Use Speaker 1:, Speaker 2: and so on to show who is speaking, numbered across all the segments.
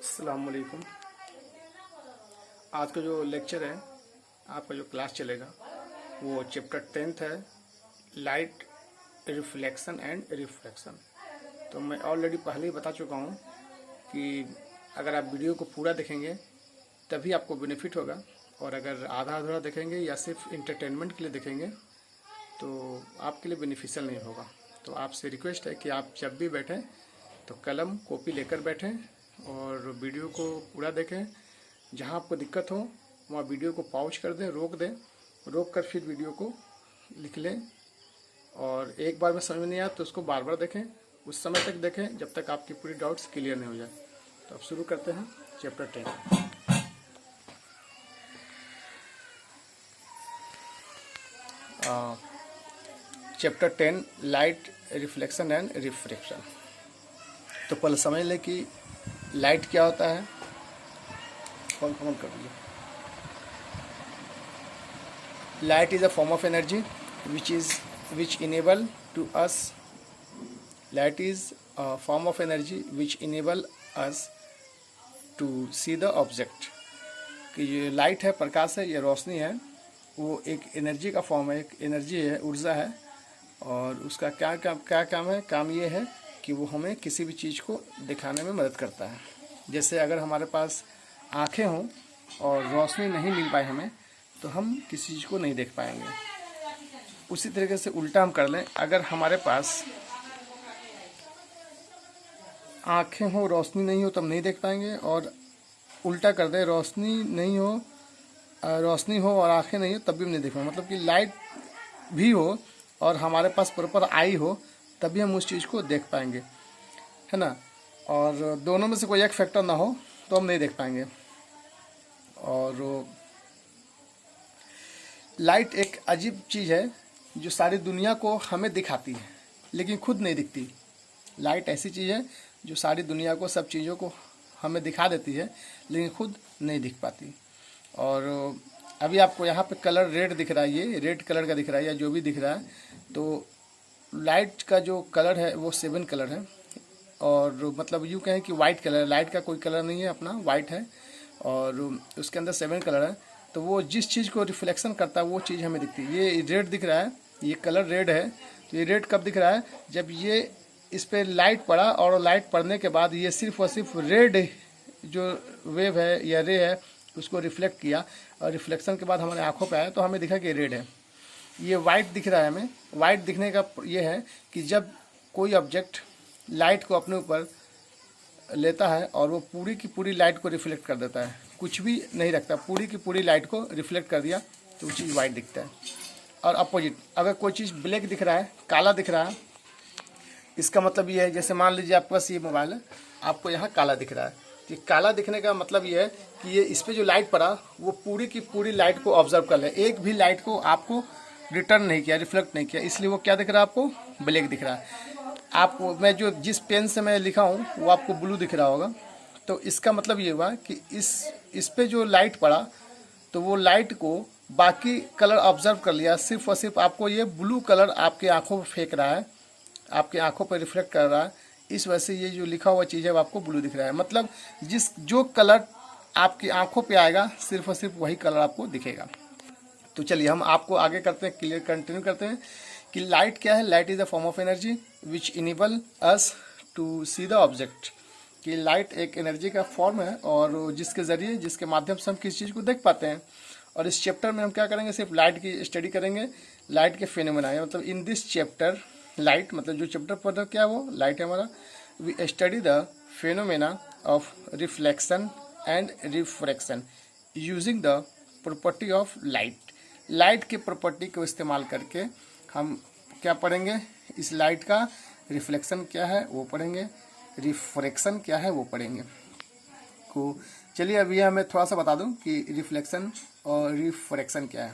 Speaker 1: अस्सलाम वालेकुम। आज का जो लेक्चर है, आपका जो क्लास चलेगा वो चैप्टर 10th है, लाइट रिफ्लेक्शन एंड रिफ्रैक्शन। तो मैं ऑलरेडी पहले ही बता चुका हूँ कि अगर आप वीडियो को पूरा देखेंगे तभी आपको बेनिफिट होगा, और अगर आधा अधूरा देखेंगे या सिर्फ इंटरटेनमेंट के लिए देखेंगे तो आपके लिए बेनिफिशियल नहीं होगा। तो आपसे रिक्वेस्ट है कि आप जब भी बैठें तो कलम कॉपी लेकर बैठें और वीडियो को पूरा देखें। जहां आपको दिक्कत हो वहाँ वीडियो को पॉज कर दें, रोक कर फिर वीडियो को लिख लें, और एक बार में समझ में नहीं आया तो उसको बार बार देखें, उस समय तक देखें जब तक आपकी पूरी डाउट्स क्लियर नहीं हो जाए। तो अब शुरू करते हैं chapter 10। Chapter 10 light reflection and refraction. तो पहले समझ लें कि लाइट क्या होता है। फोन कर दीजिए। Light is a form of energy which enable to us light is a form of energy which enable us to see the object। कि ये लाइट है, प्रकाश है, ये रोशनी है, वो एक एनर्जी का फॉर्म है, एक एनर्जी है, ऊर्जा है। और उसका क्या काम है? काम ये है कि वो हमें किसी भी चीज़ को दिखाने में मदद करता है। जैसे अगर हमारे पास आँखें हों और रोशनी नहीं मिल पाए हमें, तो हम किसी चीज़ को नहीं देख पाएंगे। उसी तरीके से उल्टा हम कर लें, अगर हमारे पास आँखें हो, रोशनी नहीं हो, तब नहीं देख पाएंगे, और उल्टा कर दें, रोशनी हो और आँखें नहीं हो तब भी हम नहीं देख पाएंगे। मतलब कि लाइट भी हो और हमारे पास प्रॉपर आई हो तभी हम उस चीज़ को देख पाएंगे, है ना। और दोनों में से कोई एक फैक्टर ना हो तो हम नहीं देख पाएंगे। और लाइट एक अजीब चीज़ है जो सारी दुनिया को हमें दिखाती है लेकिन खुद नहीं दिखती। लाइट ऐसी चीज़ है जो सारी दुनिया को, सब चीज़ों को हमें दिखा देती है लेकिन खुद नहीं दिख पाती। और अभी आपको यहाँ पे कलर रेड दिख रहा है, ये रेड कलर का दिख रहा है या जो भी दिख रहा है, तो लाइट का जो कलर है वो 7 कलर है। और मतलब यूँ कहें कि वाइट कलर, लाइट का कोई कलर नहीं है, अपना वाइट है, और उसके अंदर 7 कलर है। तो वो जिस चीज़ को रिफ्लेक्शन करता है वो चीज़ हमें दिखती है। ये रेड दिख रहा है, ये कलर रेड है, तो ये रेड कब दिख रहा है? जब ये इस पर लाइट पड़ा, और लाइट पड़ने के बाद ये सिर्फ और सिर्फ रेड जो वेव है या रे है उसको रिफ्लेक्ट किया, और रिफ्लेक्शन के बाद हमारे आंखों पे आया तो हमें दिखा कि रेड है। ये वाइट दिख रहा है हमें। वाइट दिखने का ये है कि जब कोई ऑब्जेक्ट लाइट को अपने ऊपर लेता है और वो पूरी की पूरी लाइट को रिफ्लेक्ट कर देता है, कुछ भी नहीं रखता, पूरी की पूरी लाइट को रिफ्लेक्ट कर दिया, तो वो चीज़ वाइट दिखता है। और अपोजिट, अगर कोई चीज़ ब्लैक दिख रहा है, काला दिख रहा है, इसका मतलब ये है, जैसे मान लीजिए आपके पास ये मोबाइल है, आपको यहाँ काला दिख रहा है, तो काला दिखने का मतलब ये है कि ये इस पर जो लाइट पड़ा वो पूरी की पूरी लाइट को ऑब्जर्व कर ले, एक भी लाइट को आपको रिटर्न नहीं किया, रिफ्लेक्ट नहीं किया, इसलिए वो क्या दिख रहा है? आपको ब्लैक दिख रहा है। मैं जो जिस पेन से मैं लिखा हूँ वो आपको ब्लू दिख रहा होगा। तो इसका मतलब ये हुआ कि इस पे जो लाइट पड़ा तो वो लाइट को बाकी कलर ऑब्जर्व कर लिया, सिर्फ और सिर्फ आपको ये ब्लू कलर आपके आंखों पर फेंक रहा है, आपके आंखों पर रिफ्लेक्ट कर रहा है। इस वजह से ये जो लिखा हुआ चीज़ है वो आपको ब्लू दिख रहा है। मतलब जो कलर आपकी आंखों पे आएगा सिर्फ और सिर्फ वही कलर आपको दिखेगा। तो चलिए हम आपको आगे करते हैं, क्लियर कंटिन्यू करते हैं कि लाइट क्या है। Light is a form of energy which enable us to see the object. कि लाइट एक एनर्जी का फॉर्म है और जिसके माध्यम से हम किसी चीज़ को देख पाते हैं। और इस चैप्टर में हम क्या करेंगे? सिर्फ लाइट की स्टडी करेंगे, लाइट के फेनोमेना है। मतलब इन दिस चैप्टर लाइट, मतलब जो चैप्टर पढ़ क्या वो लाइट है हमारा। We study the phenomena of reflection and refraction using the property of light. Light के प्रॉपर्टी को इस्तेमाल करके हम क्या पढ़ेंगे? इस लाइट का रिफ्लेक्शन क्या है वो पढ़ेंगे, रिफ्रैक्शन क्या है वो पढ़ेंगे। को चलिए अभी मैं थोड़ा सा बता दूं कि रिफ्लेक्शन और रिफ्रैक्शन क्या है।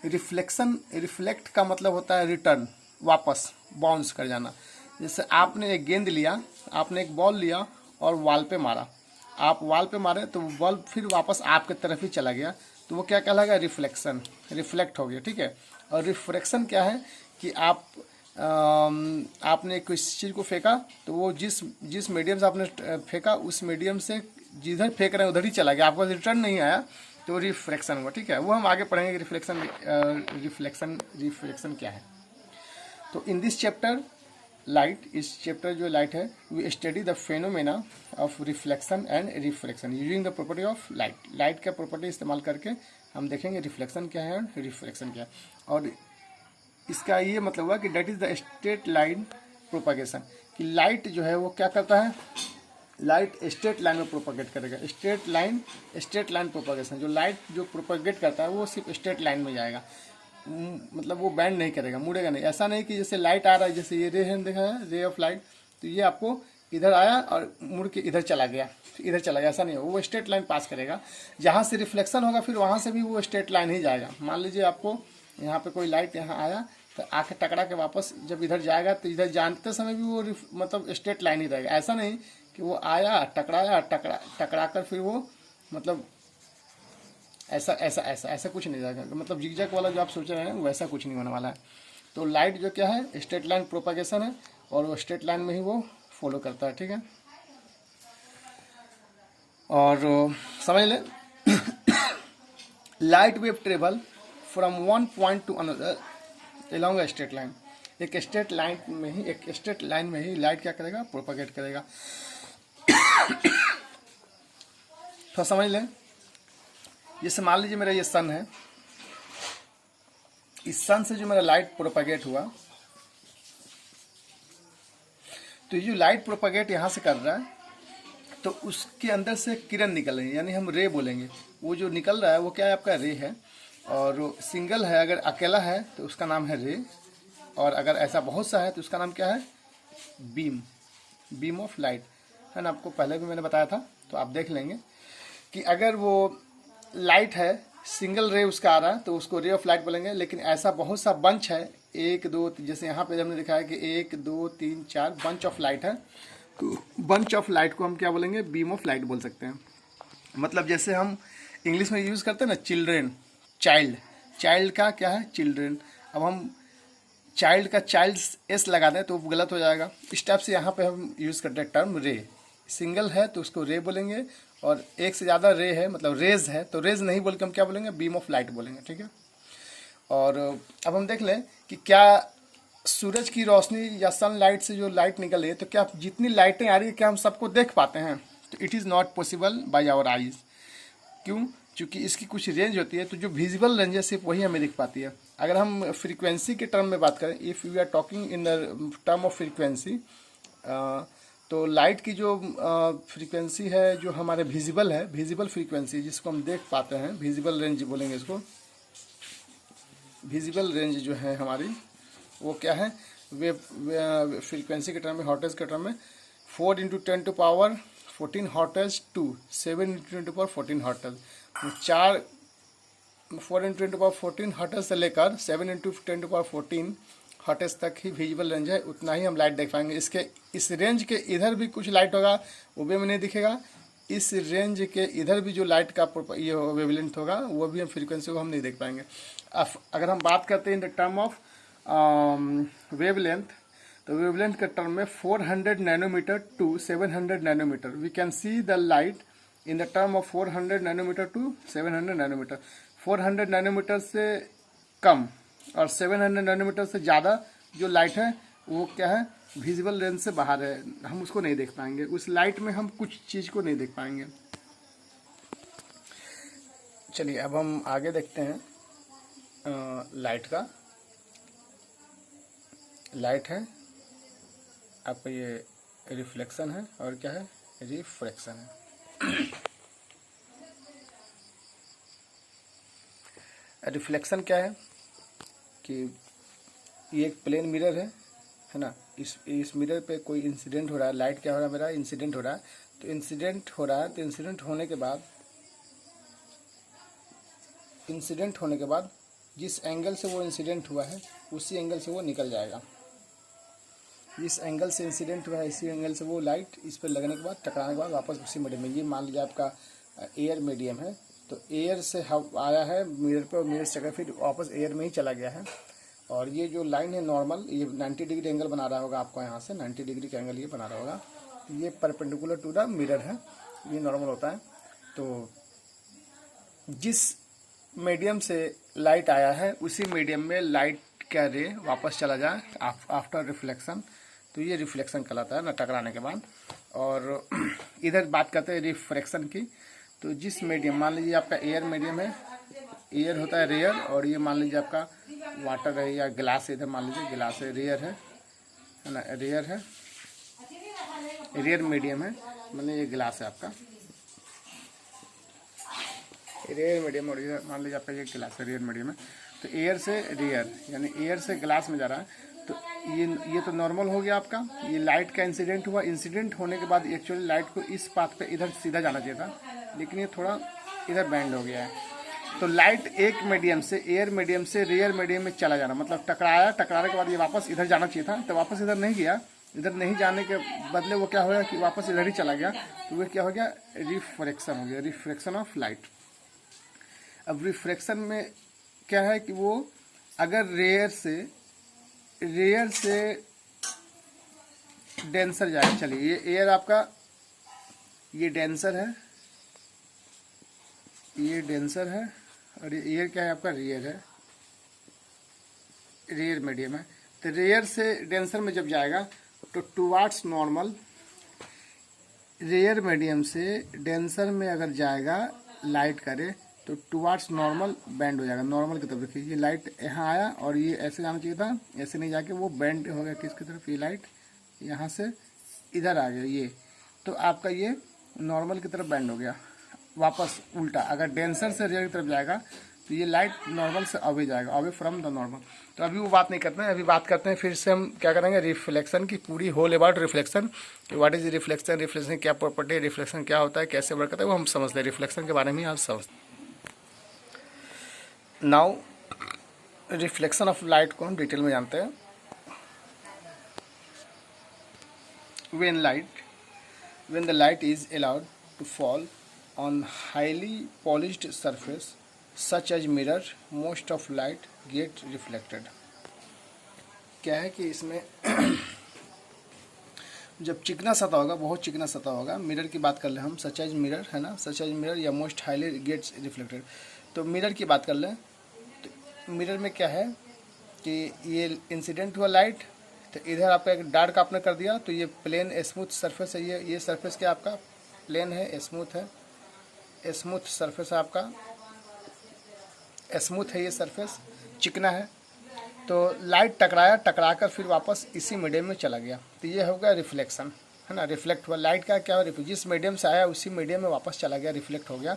Speaker 1: रिफ्लेक्ट का मतलब होता है रिटर्न, वापस, बाउंस कर जाना। जैसे आपने एक गेंद लिया, आपने एक बॉल लिया और वॉल पे मारा, आप वॉल पे मारे तो बॉल फिर वापस आपके तरफ ही चला गया, तो वो क्या कहलाएगा? रिफ्लेक्शन, रिफ्लेक्ट हो गया, ठीक है। और रिफ्रैक्शन क्या है कि आप आपने किसी चीज़ को फेंका तो वो जिस मीडियम से आपने फेंका उस मीडियम से जिधर फेंक रहे हैं उधर ही चला गया, आपको रिटर्न नहीं आया, तो रिफ्रैक्शन हुआ। ठीक है, वो हम आगे पढ़ेंगे कि रिफ्लेक्शन क्या है। तो इन दिस चैप्टर लाइट, इस चैप्टर जो लाइट है, we study the phenomena of reflection and refraction using the property of light. Light का प्रॉपर्टी इस्तेमाल करके हम देखेंगे रिफ्लेक्शन क्या है और रिफ्रैक्शन क्या है। और इसका ये मतलब हुआ कि that is the straight line propagation, कि लाइट जो है वो क्या करता है, लाइट स्ट्रेट लाइन में प्रोपागेट करेगा। स्ट्रेट लाइन प्रोपागेशन, जो लाइट जो प्रोपागेट करता है वो सिर्फ स्ट्रेट लाइन में जाएगा, मतलब वो बैंड नहीं करेगा, मुड़ेगा नहीं। ऐसा नहीं कि जैसे लाइट आ रहा है, जैसे ये रे है, देखा है रे ऑफ लाइट, तो ये आपको इधर आया और मुड़ के इधर चला गया, ऐसा नहीं होगा, वो स्ट्रेट लाइन पास करेगा। जहाँ से रिफ्लेक्शन होगा फिर वहाँ से भी वो स्ट्रेट लाइन ही जाएगा। मान लीजिए आपको यहाँ पे कोई लाइट यहाँ आया तो आके टकरा के वापस जब इधर जाएगा तो इधर जानते समय भी वो मतलब स्ट्रेट लाइन ही रहेगा। ऐसा नहीं कि वो आया टकरा कर फिर वो मतलब ऐसा कुछ नहीं रहेगा, मतलब जिगजैग वाला जो आप सोच रहे हैं वैसा कुछ नहीं होने वाला है। तो लाइट जो क्या है, स्ट्रेट लाइन प्रोपागेशन है और वो स्ट्रेट लाइन में ही वो फॉलो करता है। ठीक है, और समझ लें light wave travel from one point two another along a straight line. एक स्ट्रेट लाइन में ही लाइट क्या करेगा, प्रोपागेट करेगा। तो समझ लें, जैसे मान लीजिए मेरा ये सन है, इस सन से जो मेरा लाइट प्रोपागेट हुआ, तो ये जो लाइट प्रोपागेट यहाँ से कर रहा है तो उसके अंदर से किरण निकल रही है, यानी हम रे बोलेंगे। वो जो निकल रहा है वो क्या है, आपका रे है। और सिंगल है, अगर अकेला है तो उसका नाम है रे, और अगर ऐसा बहुत सा है तो उसका नाम क्या है, बीम ऑफ लाइट है ना। आपको पहले भी मैंने बताया था, तो आप देख लेंगे कि अगर वो लाइट है, सिंगल रे उसका आ रहा है तो उसको रे ऑफ लाइट बोलेंगे। लेकिन ऐसा बहुत सा बंच है, 1 2, जैसे यहाँ पे हमने दिखा है कि 1 2 3 4 बंच ऑफ लाइट है, तो बंच ऑफ लाइट को हम क्या बोलेंगे, बीम ऑफ लाइट बोल सकते हैं। मतलब जैसे हम इंग्लिश में यूज़ करते हैं ना चिल्ड्रेन, चाइल्ड का क्या है, चिल्ड्रेन। अब हम चाइल्ड का चाइल्ड एस लगा दें तो गलत हो जाएगा। इस टाइप से यहाँ पे हम यूज़ करते हैं टर्म रे। सिंगल है तो उसको रे बोलेंगे, और एक से ज़्यादा रे है मतलब रेज है तो रेज नहीं बोल के हम क्या बोलेंगे, बीम ऑफ लाइट बोलेंगे। ठीक है, और अब हम देख लें कि क्या सूरज की रोशनी या सनलाइट से जो लाइट निकल रही है, तो क्या जितनी लाइटें आ रही है क्या हम सबको देख पाते हैं, तो it is not possible by our eyes. क्यों, क्योंकि इसकी कुछ रेंज होती है, तो जो विजिबल रेंज है सिर्फ वही हमें दिख पाती है। अगर हम फ्रीक्वेंसी के टर्म में बात करें, if you are talking in the term of frequency, तो लाइट की जो फ्रीक्वेंसी है जो हमारे विजिबल है, विजिबल फ्रीक्वेंसी जिसको हम देख पाते हैं, विजिबल रेंज बोलेंगे इसको। विजिबल रेंज जो है हमारी वो क्या है, वे फ्रीक्वेंसी के टर्म में, हॉर्टेज के टर्म में 4 × 10⁻14 हॉर्टेज टू 7 × 10⁻14 हॉर्टेज। 4 × 10⁻14 हॉर्टेज से लेकर 7 × 10⁻14 हॉर्टेज तक ही विजिबल रेंज है, उतना ही हम लाइट देख पाएंगे। इसके इस रेंज के इधर भी कुछ लाइट होगा, वो भी हमें नहीं दिखेगा। इस रेंज के इधर भी जो लाइट का ये वेवलेंथ होगा वो भी हम फ्रीक्वेंसी को हम नहीं देख पाएंगे। अगर हम बात करते हैं in the term of wavelength, तो वेवलेंथ के टर्म में 400 nanometre to 700 nanometre, we can see the light in the term of 400 nanometre to 700 nanometre. 400 nanometre से कम और 700 नैनोमीटर से ज़्यादा जो लाइट है वो क्या है, विजिबल रेंज से बाहर है, हम उसको नहीं देख पाएंगे। उस लाइट में हम कुछ चीज़ को नहीं देख पाएंगे। चलिए अब हम आगे देखते हैं लाइट का। लाइट है आपका, ये रिफ्लेक्शन है और क्या है, रिफ्रैक्शन है। रिफ्लेक्शन क्या है कि ये एक प्लेन मिरर है ना, इस मिरर पे कोई इंसिडेंट हो रहा है, लाइट क्या हो रहा है, मेरा इंसिडेंट हो रहा है। तो इंसिडेंट हो रहा है, तो इंसिडेंट होने के बाद जिस एंगल से वो इंसिडेंट हुआ है उसी एंगल से वो निकल जाएगा। जिस एंगल से इंसिडेंट हुआ है इसी एंगल से वो लाइट इस पर लगने के बाद, टकराने के बाद वापस उसी मीडियम में, ये मान लीजिए आपका एयर मीडियम है, तो एयर से आया है मिरर पे और मिरर से फिर वापस एयर में ही चला गया है। और ये जो लाइन है नॉर्मल, ये 90 डिग्री एंगल बना रहा होगा आपको, यहाँ से 90 डिग्री का एंगल ये बना रहा होगा। ये परपेंडिकुलर टू द मिरर है, ये नॉर्मल होता है। तो जिस मीडियम से लाइट आया है उसी मीडियम में लाइट का रे वापस चला जाए आफ्टर रिफ्लेक्शन, तो ये रिफ्लेक्शन कहलाता है ना, टकराने के बाद। और इधर बात करते हैं रिफ्रैक्शन की। तो जिस मीडियम, मान लीजिए आपका एयर मीडियम है, एयर होता है रेयर, और ये मान लीजिए आपका वाटर है या ग्लास है, इधर मान लीजिए ग्लास है, रेयर है ना, रेयर है, रेयर मीडियम है, मतलब ये ग्लास है आपका रेयर मीडियम, और ये मान लीजिए आपका ये ग्लास है, रेयर मीडियम है। तो एयर से रेयर यानी एयर से ग्लास में जा रहा है, तो ये तो नॉर्मल हो गया आपका। ये लाइट का इंसिडेंट हुआ, इंसिडेंट होने के बाद एक्चुअली लाइट को इस पाथ पे इधर सीधा जाना चाहिए था, लेकिन ये थोड़ा इधर बैंड हो गया है। तो लाइट एक मीडियम से, एयर मीडियम से रेयर मीडियम में चला जाना, मतलब टकराया, टकराने के बाद ये वापस इधर जाना चाहिए था, तो वापस इधर नहीं गया। इधर नहीं जाने के बदले वो क्या हो गया कि वापस इधर ही चला गया, तो वो क्या हो गया, रिफ्रैक्शन हो गया, रिफ्रैक्शन ऑफ लाइट। अब रिफ्रैक्शन में क्या है कि वो अगर रेयर से डेंसर जाए, चलिए ये एयर आपका, ये डेंसर है, ये डेंसर है, और ये एयर क्या है आपका, रेयर है, रेयर मीडियम है। तो रेयर से डेंसर में जब जाएगा तो टुवार्ड्स नॉर्मल, रेयर मीडियम से डेंसर में अगर जाएगा लाइट करे तो टुवार्ड्स नॉर्मल बैंड हो जाएगा, नॉर्मल की तरफ। देखिए ये लाइट यहाँ आया और ये ऐसे जाना चाहिए था, ऐसे नहीं जाके वो बैंड हो गया किसकी तरफ, ये लाइट यहाँ से इधर आ गया ये, तो आपका ये नॉर्मल की तरफ बैंड हो गया, वापस उल्टा। अगर डेंसर से रेयर की तरफ जाएगा तो ये लाइट नॉर्मल से अवे जाएगा, अवे फ्रॉम द नॉर्मल। तो अभी वो बात नहीं करते हैं, अभी बात करते हैं फिर से हम क्या करेंगे, रिफ्लेक्शन की पूरी whole about reflection, what is reflection, reflection क्या प्रॉपर्टी है, रिफ्लेक्शन क्या होता है, कैसे वर्क करता है, वो हम समझते हैं। रिफ्लेक्शन के बारे में आज समझते हैं। नाउ रिफ्लेक्शन ऑफ लाइट को हम डिटेल में जानते हैं। when the light is allowed to fall on highly polished surface such as mirror, most of light get reflected। क्या है कि इसमें जब चिकना सतह होगा, बहुत चिकना सतह होगा, मिरर की बात कर ले हम, सच एज मिरर है ना, सच एज मिरर या मोस्ट हाईली गेट्स रिफ्लेक्टेड। तो मिरर की बात कर लें, तो मिरर में क्या है कि ये इंसिडेंट हुआ लाइट, तो इधर आपका एक डार्क आपने कर दिया, तो ये प्लेन स्मूथ सरफेस है, ये सरफेस क्या आपका प्लेन है, स्मूथ है, स्मूथ सरफेस है आपका, स्मूथ है ये सरफेस, चिकना है। तो लाइट टकराया, टकराकर फिर वापस इसी मीडियम में चला गया, तो ये हो गया रिफ्लेक्शन, है ना। रिफ्लेक्ट हुआ लाइट का क्या हो, जिस मीडियम से आया उसी मीडियम में वापस चला गया, रिफ्लेक्ट हो गया,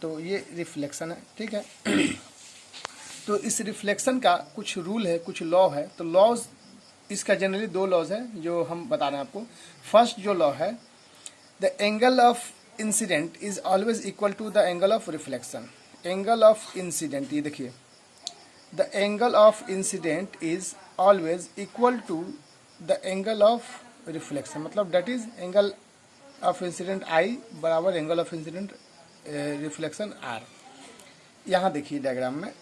Speaker 1: तो ये रिफ्लेक्शन है, ठीक है। तो इस रिफ्लेक्शन का कुछ रूल है, कुछ लॉ है। तो लॉज इसका जनरली दो लॉज है जो हम बता रहे हैं आपको। फर्स्ट जो लॉ है, the angle of incident is always equal to the angle of reflection. Angle of incident, ये देखिए, the angle of incident is always equal to the angle of reflection, मतलब that is angle of incident i बराबर angle of incident reflection r. यहाँ देखिए diagram में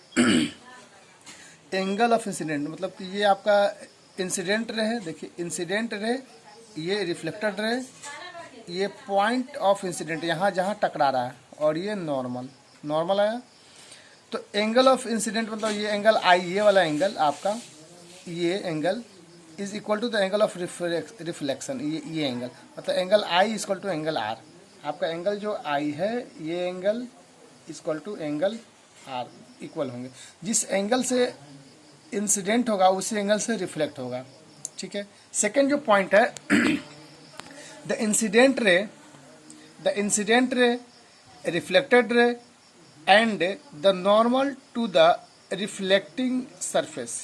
Speaker 1: angle of incident मतलब कि ये आपका इंसिडेंट रे है, देखिए इंसिडेंट रे, ये रिफ्लेक्टेड रे, ये पॉइंट ऑफ इंसिडेंट यहाँ जहाँ टकरा रहा है, और ये नॉर्मल आया। तो एंगल ऑफ इंसिडेंट मतलब ये एंगल आई, ये वाला एंगल आपका, ये angle is equal to the angle of reflection, ये एंगल मतलब angle i is equal to angle r. आपका एंगल जो आई है, ये angle equal to angle r equal होंगे। जिस एंगल से इंसिडेंट होगा उसी एंगल से रिफ्लेक्ट होगा, ठीक है। सेकेंड जो पॉइंट है, the incident ray, reflected ray and the normal to the reflecting surface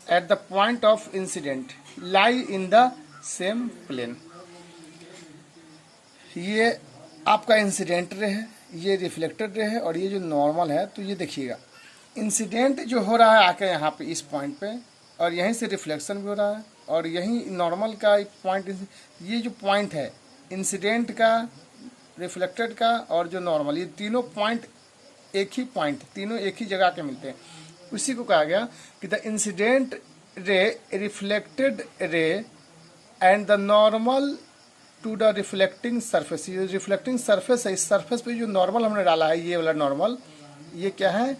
Speaker 1: at the point of incident lie in the same plane. ये आपका इंसिडेंट रे है, ये रिफ्लेक्टेड रे है, और ये जो नॉर्मल है, तो ये देखिएगा इंसिडेंट जो हो रहा है आके यहाँ पे इस पॉइंट पे, और यहीं से रिफ्लेक्शन भी हो रहा है, और यहीं नॉर्मल का पॉइंट, ये जो पॉइंट है इंसिडेंट का, रिफ्लेक्टेड का और जो नॉर्मल, ये तीनों पॉइंट एक ही पॉइंट, तीनों एक ही जगह के मिलते हैं। उसी को कहा गया कि the incident ray, reflected ray and the normal to the reflecting surface. ये रिफ्लेक्टिंग सरफेस है, इस सरफेस पे जो नॉर्मल हमने डाला है, ये वाला नॉर्मल, ये क्या है,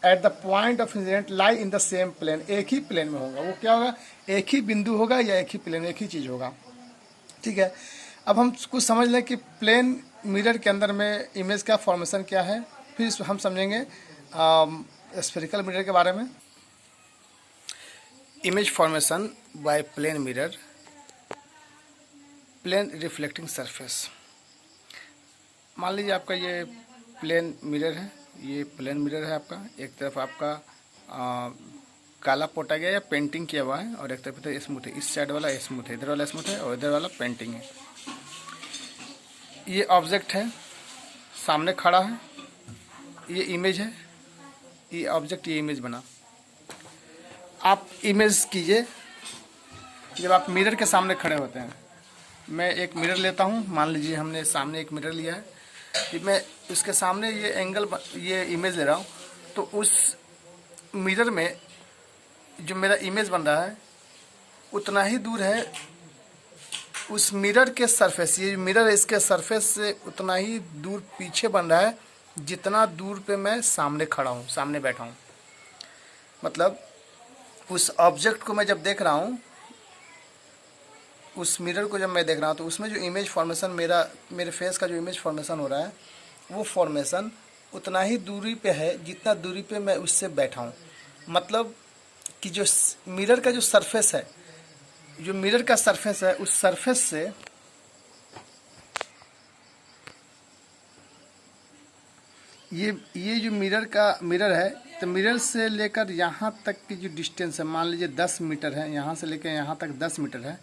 Speaker 1: at the point of incident lie in the same plane, एक ही प्लेन में होगा। वो क्या होगा, एक ही बिंदु होगा या एक ही प्लेन, एक ही चीज़ होगा। ठीक है, अब हम कुछ समझ लें कि प्लेन मिरर के अंदर में इमेज का फॉर्मेशन क्या है, फिर हम समझेंगे स्फेरिकल मिरर के बारे में। Image formation by plane mirror, plane reflecting surface. मान लीजिए आपका ये प्लेन मिरर है, ये प्लेन मिरर है आपका, एक तरफ आपका काला पोता गया या पेंटिंग किया हुआ है, और एक तरफ तो स्मूथ है, इस साइड वाला स्मूथ है, इधर वाला स्मूथ है, और इधर वाला पेंटिंग है। ये ऑब्जेक्ट है, सामने खड़ा है, ये इमेज है, ये ऑब्जेक्ट, ये इमेज बना। आप इमेज कीजिए जब आप मिरर के सामने खड़े होते हैं। मैं एक मिरर लेता हूँ, मान लीजिए हमने सामने एक मिरर लिया है, कि मैं उसके सामने ये एंगल, ये इमेज ले रहा हूँ, तो उस मिरर में जो मेरा इमेज बन रहा है उतना ही दूर है उस मिरर के सरफेस, ये मिरर है इसके सरफेस से उतना ही दूर पीछे बन रहा है जितना दूर पे मैं सामने खड़ा हूँ, सामने बैठा हूँ। मतलब उस ऑब्जेक्ट को मैं जब देख रहा हूँ, उस मिरर को जब मैं देख रहा हूँ, तो उसमें जो इमेज फॉर्मेशन मेरे फेस का जो इमेज फॉर्मेशन हो रहा है, वो फॉर्मेशन उतना ही दूरी पे है जितना दूरी पे मैं उससे बैठा हूँ। मतलब कि जो मिरर का जो सरफेस है, जो मिरर का सरफेस है, उस सरफेस से ये जो मिरर है, तो मिरर से लेकर यहाँ तक की जो डिस्टेंस है, मान लीजिए 10 मीटर है, यहाँ से लेकर यहाँ तक 10 मीटर है,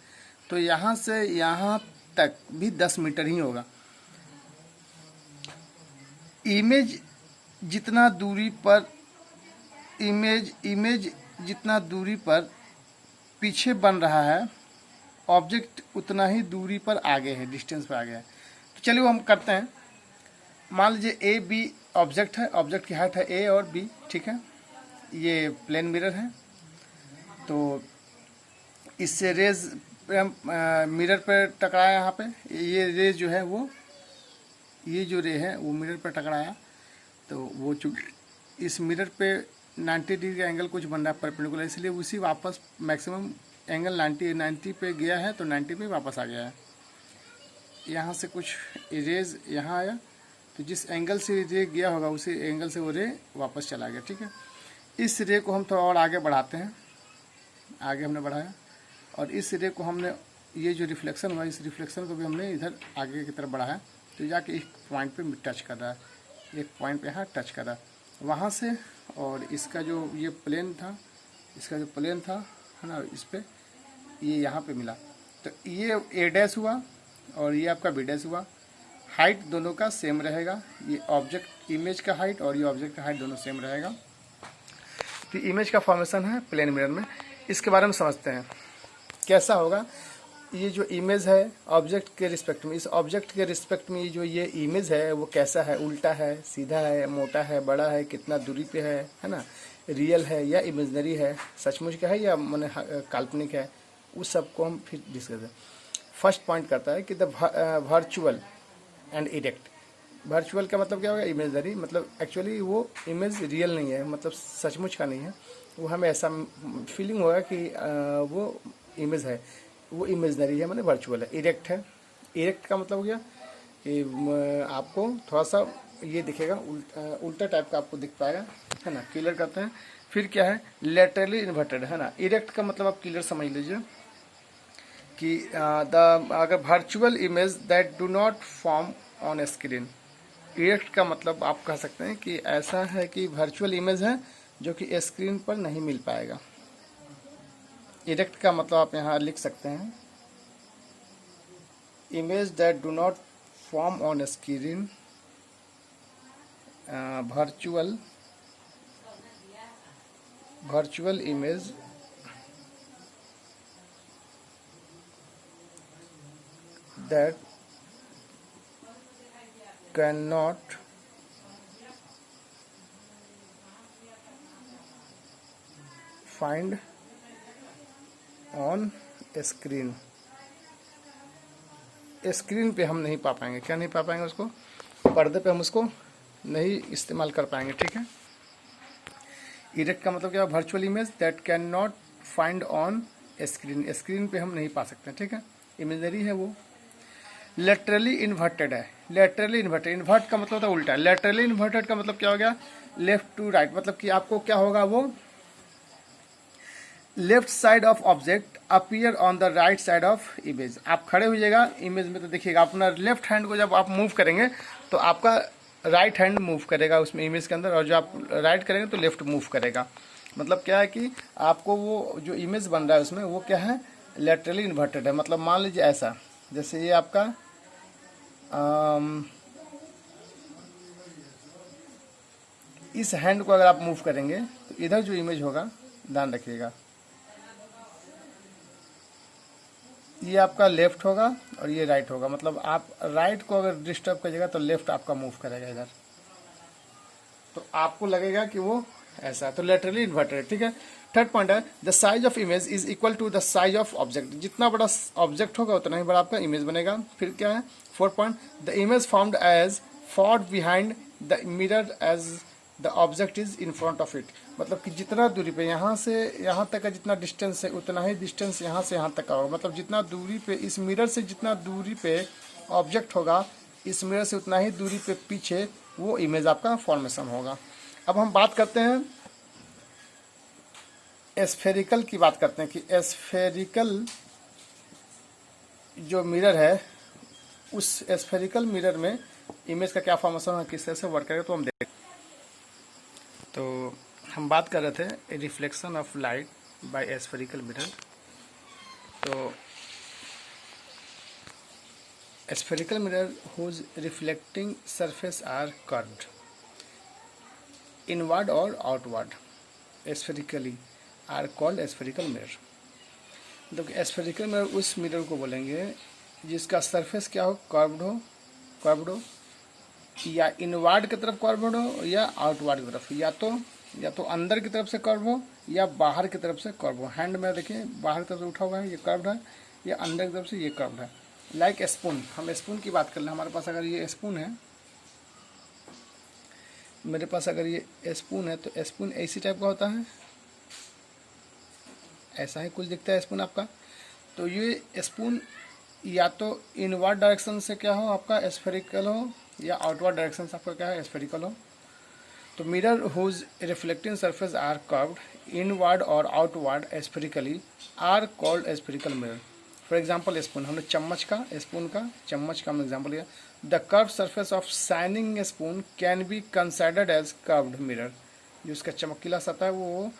Speaker 1: तो यहाँ से यहाँ तक भी 10 मीटर ही होगा। इमेज जितना दूरी पर इमेज जितना दूरी पर पीछे बन रहा है, ऑब्जेक्ट उतना ही दूरी पर आगे है, डिस्टेंस पर आगे है। तो चलिए वो हम करते हैं। मान लीजिए ए बी ऑब्जेक्ट है, ऑब्जेक्ट की हाइट है ए और बी, ठीक है। ये प्लेन मिरर है, तो इससे रेज मिरर पर टकराया, यहाँ पे ये रेज जो है वो, ये जो रे है वो मिरर पर टकराया, तो वो चूँकि इस मिरर पे 90 डिग्री का एंगल कुछ बन रहा है परपेंडिकुलर, इसलिए उसी वापस मैक्सिमम एंगल 90 पे गया है, तो 90 पे वापस आ गया है। यहाँ से कुछ रेज यहाँ आया, तो जिस एंगल से रे गया होगा उसी एंगल से वो रे वापस चला गया, ठीक है। इस रे को हम थोड़ा और आगे बढ़ाते हैं, आगे हमने बढ़ाया, और इस रे को हमने, ये जो रिफ्लेक्शन हुआ, इस रिफ्लेक्शन को भी हमने इधर आगे की तरफ बढ़ाया, तो जाके एक पॉइंट पे टच कर रहा है, एक पॉइंट पे यहाँ टच कर रहा है वहाँ से। और इसका जो ये प्लेन था, इसका जो प्लेन था है ना, इस पे ये यहाँ पे मिला, तो ये ए डैश हुआ और ये आपका बी डैश हुआ। हाइट दोनों का सेम रहेगा, ये ऑब्जेक्ट इमेज का हाइट और ये ऑब्जेक्ट का हाइट दोनों सेम रहेगा। तो इमेज का फॉर्मेशन है प्लेन मिरर में। इसके बारे में समझते हैं कैसा होगा। ये जो इमेज है ऑब्जेक्ट के रिस्पेक्ट में, इस ऑब्जेक्ट के रिस्पेक्ट में जो ये इमेज है वो कैसा है, उल्टा है, सीधा है, मोटा है, बड़ा है, कितना दूरी पे है ना, रियल है या इमेजनरी है, सचमुच का है या माने काल्पनिक है, उस सब को हम फिर डिस्कस करें। फर्स्ट पॉइंट करता है कि the virtual and erect. Virtual का मतलब क्या होगा, इमेजनरी, मतलब एक्चुअली वो इमेज रियल नहीं है, मतलब सचमुच का नहीं है, वो हमें ऐसा फीलिंग होगा कि वो इमेज है, वो इमेजनरी है, माने वर्चुअल है। इरेक्ट है, इरेक्ट का मतलब हो गया कि आपको थोड़ा सा ये दिखेगा, उल्टा टाइप का आपको दिख पाएगा, है ना। क्लियर करते हैं। फिर क्या है, लेटरली इन्वर्टेड, है ना। इरेक्ट का मतलब आप क्लियर समझ लीजिए कि अगर virtual image that do not form on screen. Erect का मतलब आप कह सकते हैं कि ऐसा है कि वर्चुअल इमेज है जो कि स्क्रीन पर नहीं मिल पाएगा। इरेक्ट का मतलब आप यहाँ लिख सकते हैं, image that do not form on screen, virtual image that cannot find on screen, screen पे हम नहीं पा पाएंगे। क्या नहीं पा पाएंगे? उसको पर्दे पे हम उसको नहीं इस्तेमाल कर पाएंगे, ठीक है। इरेक्ट का मतलब क्या है? Virtual image that can not find on screen, screen पे हम नहीं पा सकते, ठीक है। इमेजरी है वो। लेटरली इन्वर्टेड है, लेटरली इन्वर्टेड, इन्वर्ट का मतलब होता है उल्टा, लेटरली इन्वर्टेड का मतलब क्या हो गया? लेफ्ट टू राइट, मतलब कि आपको क्या होगा, वो left side of object appear on the right side of image. आप खड़े होइएगा इमेज में तो देखिएगा अपना लेफ्ट हैंड को जब आप मूव करेंगे तो आपका राइट हैंड मूव करेगा उसमें इमेज के अंदर, और जो आप राइट करेंगे तो लेफ्ट मूव करेगा। मतलब क्या है कि आपको वो जो इमेज बन रहा है उसमें वो क्या है? लेटरली इन्वर्टेड है। मतलब मान लीजिए ऐसा, जैसे ये आपका इस हैंड को अगर आप मूव करेंगे तो इधर जो इमेज होगा, ध्यान रखिएगा, ये आपका लेफ्ट होगा और ये राइट होगा। मतलब आप राइट को अगर डिस्टर्ब करिएगा तो लेफ्ट आपका मूव करेगा इधर, तो आपको लगेगा कि वो ऐसा, तो लेटरली इन्वर्टेड, ठीक है। थर्ड पॉइंट है the size of image is equal to the size of object, जितना बड़ा ऑब्जेक्ट होगा उतना ही बड़ा आपका इमेज बनेगा। फिर क्या है? Fourth point, the image found as far behind the mirror as the object is in front of it. मतलब कि जितना दूरी पे यहाँ से यहाँ तक का जितना डिस्टेंस है उतना ही डिस्टेंस यहाँ से यहाँ तक का होगा। मतलब जितना दूरी पे इस मिरर से जितना दूरी पे ऑब्जेक्ट होगा, इस मिरर से उतना ही दूरी पे पीछे वो इमेज आपका फॉर्मेशन होगा। अब हम बात करते हैं एस्फेरिकल की, बात करते हैं कि एस्फेरिकल जो मिरर है उस एस्फेरिकल मिरर में इमेज का क्या फॉर्मेशन है, किस तरह से वर्क करेगा, तो हम देखें। तो हम बात कर रहे थे reflection of light by spherical mirror. तो spherical mirror whose reflecting surface are curved inward और outward spherically are called spherical mirror. मतलब एस्फेरिकल मिरर उस मिरर को बोलेंगे जिसका सरफेस क्या हो? कर्व्ड हो, या इनवर्ड की तरफ कर्व्ड हो या आउटवर्ड की तरफ, या तो अंदर की तरफ से कर्व हो या बाहर की तरफ से कर्व हो। हैंड में देखिए बाहर की तरफ से उठा हुआ है, ये कर्व्ड है, या अंदर की तरफ से ये कर्व्ड है। लाइक स्पून, हम स्पून की बात कर लें। हमारे पास अगर ये स्पून है, मेरे पास अगर ये स्पून है तो स्पून ऐसी टाइप का होता है, ऐसा ही कुछ दिखता है स्पून आपका। तो ये स्पून या तो इनवर्ड डायरेक्शन से क्या हो आपका स्फेरिकल हो, या आउटवर्ड डायरेक्शन से आपका क्या है स्फेरिकल हो। तो mirror whose reflecting surface are curved inward और outward spherically are called spherical mirror. For example spoon, हमने चम्मच का हम एग्जाम्पल लिया। The curve surface of shining spoon can be considered as curved mirror. जो उसका चमकीला सतह है वो